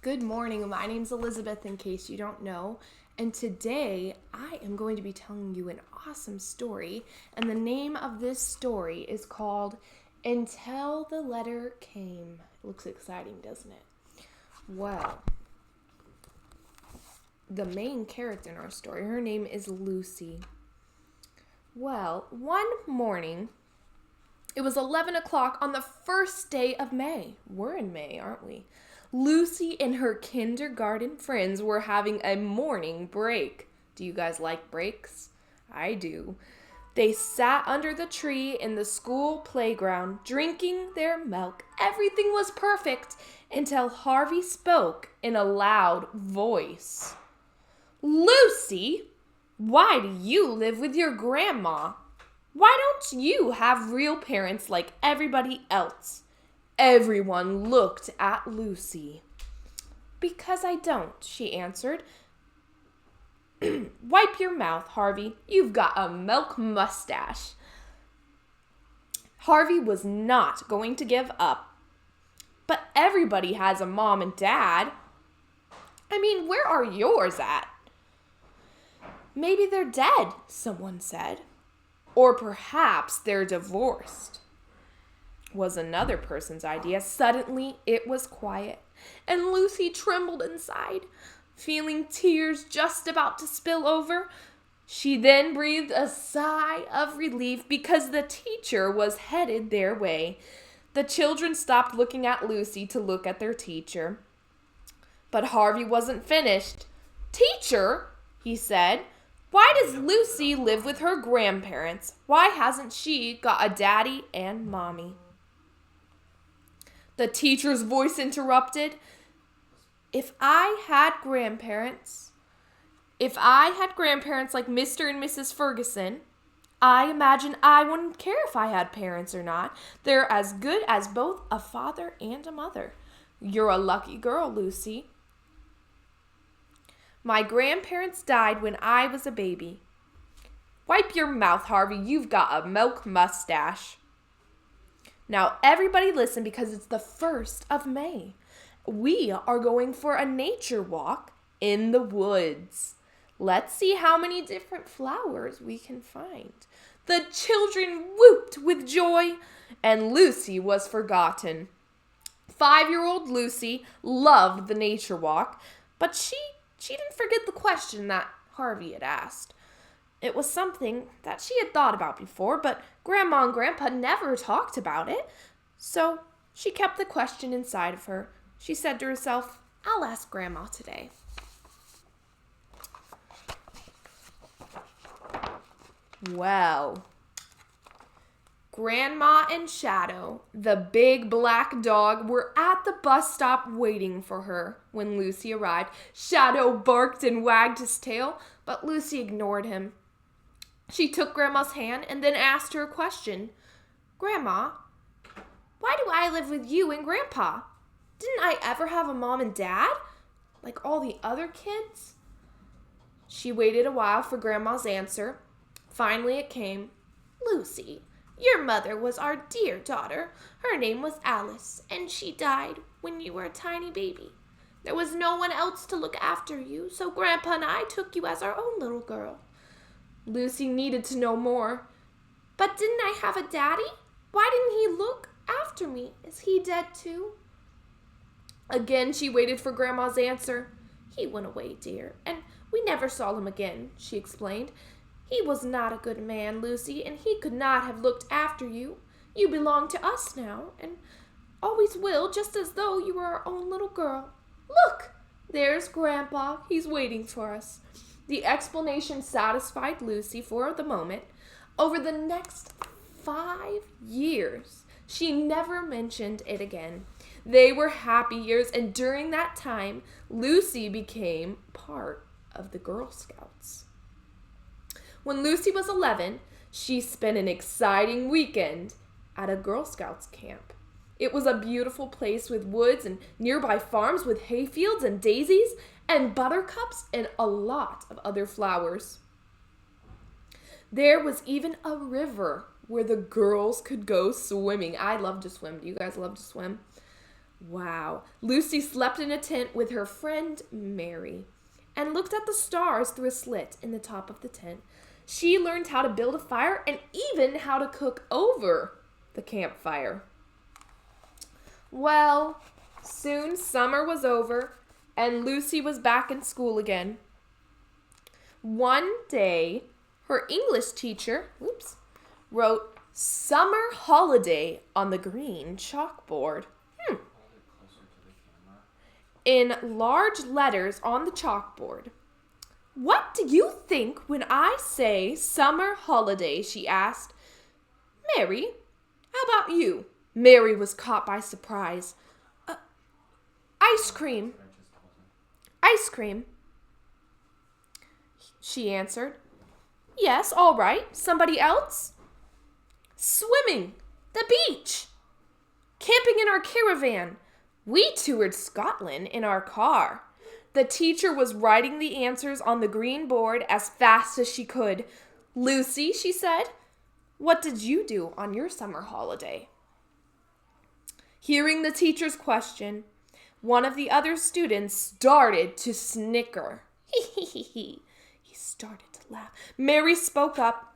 Good morning. My name's Elizabeth, in case you don't know. And today I am going to be telling you an awesome story. And the name of this story is called Until the Letter Came. It looks exciting, doesn't it? Well, the main character in our story, her name is Lucy. Well, one morning, it was 11 o'clock on the first day of May. We're in May, aren't we? Lucy and her kindergarten friends were having a morning break. Do you guys like breaks? I do. They sat under the tree in the school playground, drinking their milk. Everything was perfect until Harvey spoke in a loud voice. Lucy, why do you live with your grandma? Why don't you have real parents like everybody else? Everyone looked at Lucy. Because I don't, she answered. Wipe your mouth, Harvey. You've got a milk mustache. Harvey was not going to give up. But everybody has a mom and dad. I mean, where are yours at? Maybe they're dead, someone said. Or perhaps they're divorced, was another person's idea. Suddenly, it was quiet, and Lucy trembled inside, feeling tears just about to spill over. She then breathed a sigh of relief because the teacher was headed their way. The children stopped looking at Lucy to look at their teacher. But Harvey wasn't finished. Teacher, he said, why does Lucy live with her grandparents? Why hasn't she got a daddy and mommy? The teacher's voice interrupted. If I had grandparents like Mr. and Mrs. Ferguson, I imagine I wouldn't care if I had parents or not. They're as good as both a father and a mother. You're a lucky girl, Lucy. My grandparents died when I was a baby. Wipe your mouth, Harvey. You've got a milk mustache. Now, everybody listen because it's the 1st of May. We are going for a nature walk in the woods. Let's see how many different flowers we can find. The children whooped with joy, and Lucy was forgotten. 5-year-old Lucy loved the nature walk, but she didn't forget the question that Harvey had asked. It was something that she had thought about before, but Grandma and Grandpa never talked about it. So she kept the question inside of her. She said to herself, I'll ask Grandma today. Well, Grandma and Shadow, the big black dog, were at the bus stop waiting for her when Lucy arrived. Shadow barked and wagged his tail, but Lucy ignored him. She took Grandma's hand and then asked her a question. Grandma, why do I live with you and Grandpa? Didn't I ever have a mom and dad, like all the other kids? She waited a while for Grandma's answer. Finally it came. Lucy, your mother was our dear daughter. Her name was Alice, and she died when you were a tiny baby. There was no one else to look after you, so Grandpa and I took you as our own little girl. Lucy needed to know more. But didn't I have a daddy? Why didn't he look after me? Is he dead too? Again, she waited for Grandma's answer. He went away, dear, and we never saw him again, she explained. He was not a good man, Lucy, and he could not have looked after you. You belong to us now, and always will, just as though you were our own little girl. Look, there's Grandpa. He's waiting for us. The explanation satisfied Lucy for the moment. Over the next 5 years, she never mentioned it again. They were happy years, and during that time, Lucy became part of the Girl Scouts. When Lucy was 11, she spent an exciting weekend at a Girl Scouts camp. It was a beautiful place with woods and nearby farms with hayfields and daisies and buttercups and a lot of other flowers. There was even a river where the girls could go swimming. I love to swim. Do you guys love to swim? Wow. Lucy slept in a tent with her friend Mary and looked at the stars through a slit in the top of the tent. She learned how to build a fire and even how to cook over the campfire. Well, soon summer was over and Lucy was back in school again. One day, her English teacher, wrote "summer holiday" on the green chalkboard. In large letters on the chalkboard. "What do you think when I say summer holiday?" she asked. "Mary, how about you?" Mary was caught by surprise. Ice cream. Ice cream, she answered. "Yes, all right. Somebody else?" "Swimming, the beach, camping in our caravan. We toured Scotland in our car." The teacher was writing the answers on the green board as fast as she could. "Lucy," she said, "what did you do on your summer holiday?" Hearing the teacher's question, one of the other students started to snicker. He started to laugh. Mary spoke up.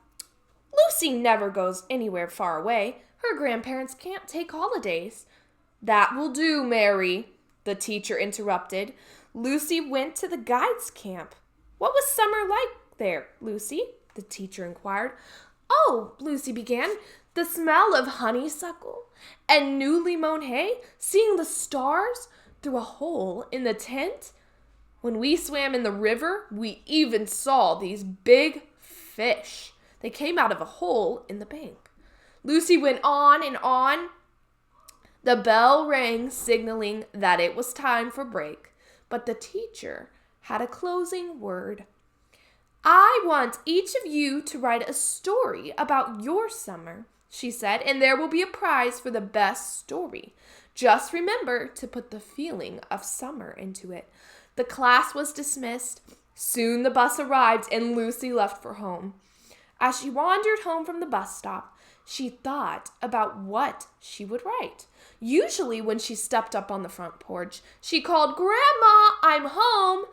"Lucy never goes anywhere far away. Her grandparents can't take holidays." "That will do, Mary," the teacher interrupted. "Lucy went to the guides' camp." "What was summer like there, Lucy?" the teacher inquired. "Oh," Lucy began, "the smell of honeysuckle and newly mown hay, seeing the stars through a hole in the tent. When we swam in the river, we even saw these big fish. They came out of a hole in the bank." Lucy went on and on. The bell rang, signaling that it was time for break, but the teacher had a closing word. "I want each of you to write a story about your summer," she said, "and there will be a prize for the best story. Just remember to put the feeling of summer into it." The class was dismissed. Soon the bus arrived and Lucy left for home. As she wandered home from the bus stop, she thought about what she would write. Usually when she stepped up on the front porch, she called, "Grandma, I'm home."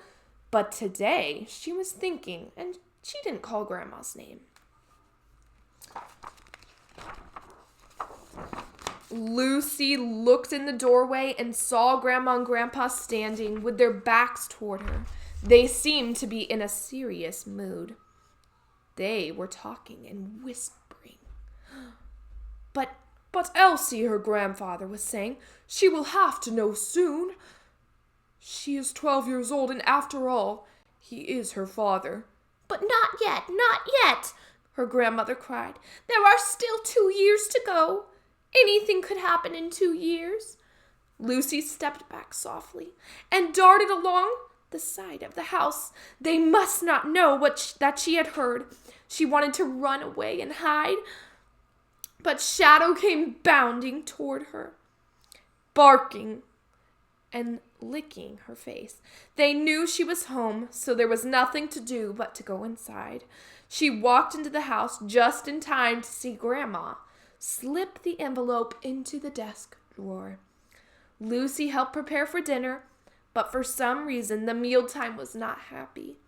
But today she was thinking and she didn't call Grandma's name. Lucy looked in the doorway and saw Grandma and Grandpa standing with their backs toward her. They seemed to be in a serious mood. They were talking and whispering. But Elsie," her grandfather was saying, "she will have to know soon. She is 12 years old, and after all, he is her father." "But not yet," her grandmother cried. "There are still 2 years to go. Anything could happen in 2 years. Lucy stepped back softly and darted along the side of the house. They must not know that she had heard. She wanted to run away and hide, but Shadow came bounding toward her, barking and licking her face. They knew she was home, so there was nothing to do but to go inside. She walked into the house just in time to see Grandma slip the envelope into the desk drawer. Lucy helped prepare for dinner, but for some reason the mealtime was not happy.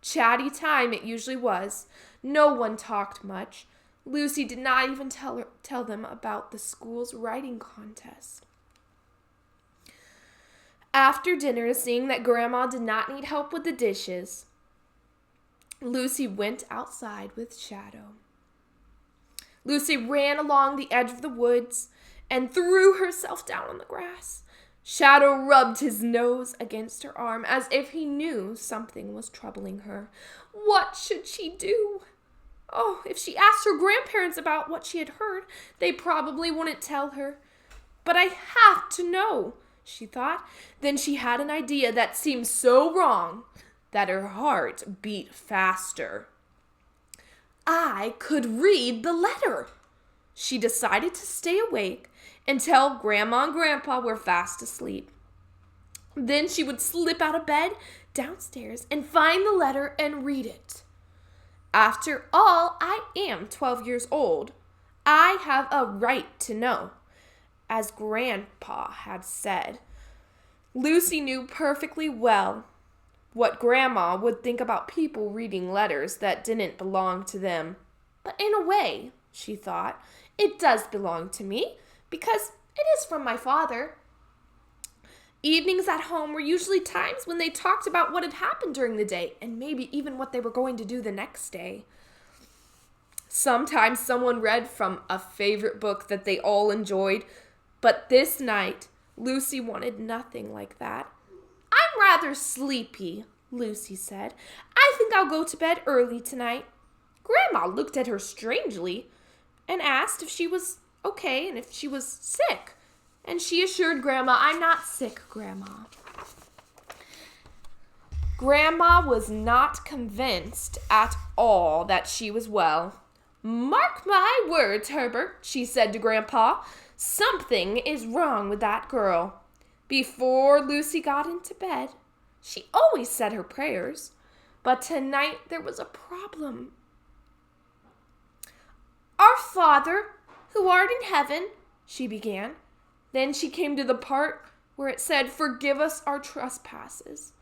Chatty time it usually was. No one talked much. Lucy did not even tell them about the school's writing contest. After dinner, seeing that Grandma did not need help with the dishes, Lucy went outside with Shadow. Lucy ran along the edge of the woods and threw herself down on the grass. Shadow rubbed his nose against her arm as if he knew something was troubling her. What should she do? Oh, if she asked her grandparents about what she had heard, they probably wouldn't tell her. But I have to know, she thought. Then she had an idea that seemed so wrong that her heart beat faster. I could read the letter. She decided to stay awake until Grandma and Grandpa were fast asleep. Then she would slip out of bed downstairs and find the letter and read it. After all, I am 12 years old. I have a right to know. as Grandpa had said. Lucy knew perfectly well what Grandma would think about people reading letters that didn't belong to them. But in a way, she thought, it does belong to me because it is from my father. Evenings at home were usually times when they talked about what had happened during the day and maybe even what they were going to do the next day. Sometimes someone read from a favorite book that they all enjoyed, but this night, Lucy wanted nothing like that. I'm rather sleepy, Lucy said. I think I'll go to bed early tonight. Grandma looked at her strangely and asked if she was okay and if she was sick. And she assured Grandma, I'm not sick, Grandma. Grandma was not convinced at all that she was well. Mark my words, Herbert, she said to Grandpa. Something is wrong with that girl. Before Lucy got into bed, she always said her prayers, but tonight there was a problem. Our Father, who art in heaven, she began. Then she came to the part where it said, forgive us our trespasses.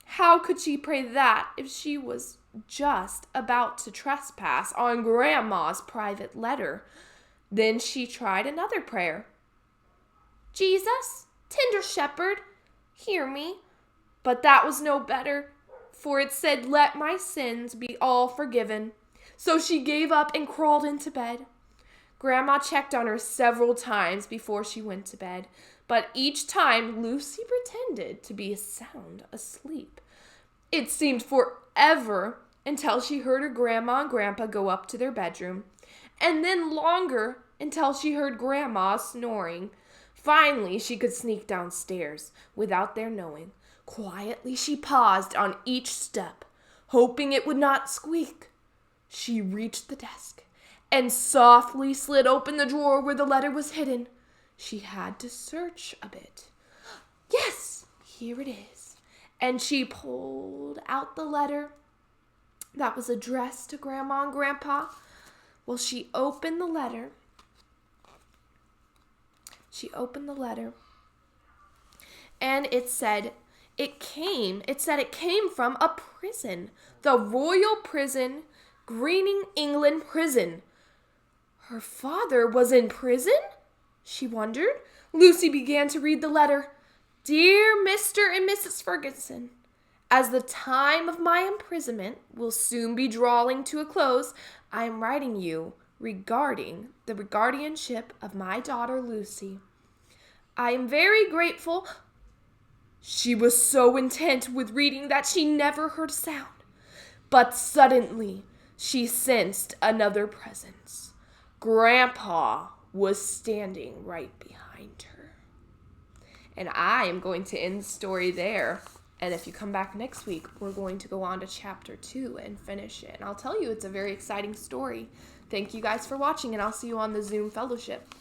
How could she pray that if she was just about to trespass on Grandma's private letter? Then she tried another prayer. Jesus, tender shepherd, hear me. But that was no better, for it said, let my sins be all forgiven. So she gave up and crawled into bed. Grandma checked on her several times before she went to bed, but each time Lucy pretended to be sound asleep. It seemed forever until she heard her Grandma and Grandpa go up to their bedroom, and then longer until she heard Grandma snoring. Finally, she could sneak downstairs without their knowing. Quietly, she paused on each step, hoping it would not squeak. She reached the desk and softly slid open the drawer where the letter was hidden. She had to search a bit. Yes, here it is. And she pulled out the letter that was addressed to Grandma and Grandpa. Well, she opened the letter. And it said it came from a prison, the Royal Prison, Greening, England prison. Her father was in prison? She wondered. Lucy began to read the letter. Dear Mr. and Mrs. Ferguson, as the time of my imprisonment will soon be drawing to a close, I am writing you regarding the guardianship of my daughter Lucy. I am very grateful. She was so intent with reading that she never heard a sound. But suddenly, she sensed another presence. Grandpa was standing right behind her. And I am going to end the story there. And if you come back next week, we're going to go on to chapter 2 and finish it. And I'll tell you, it's a very exciting story. Thank you guys for watching, and I'll see you on the Zoom Fellowship.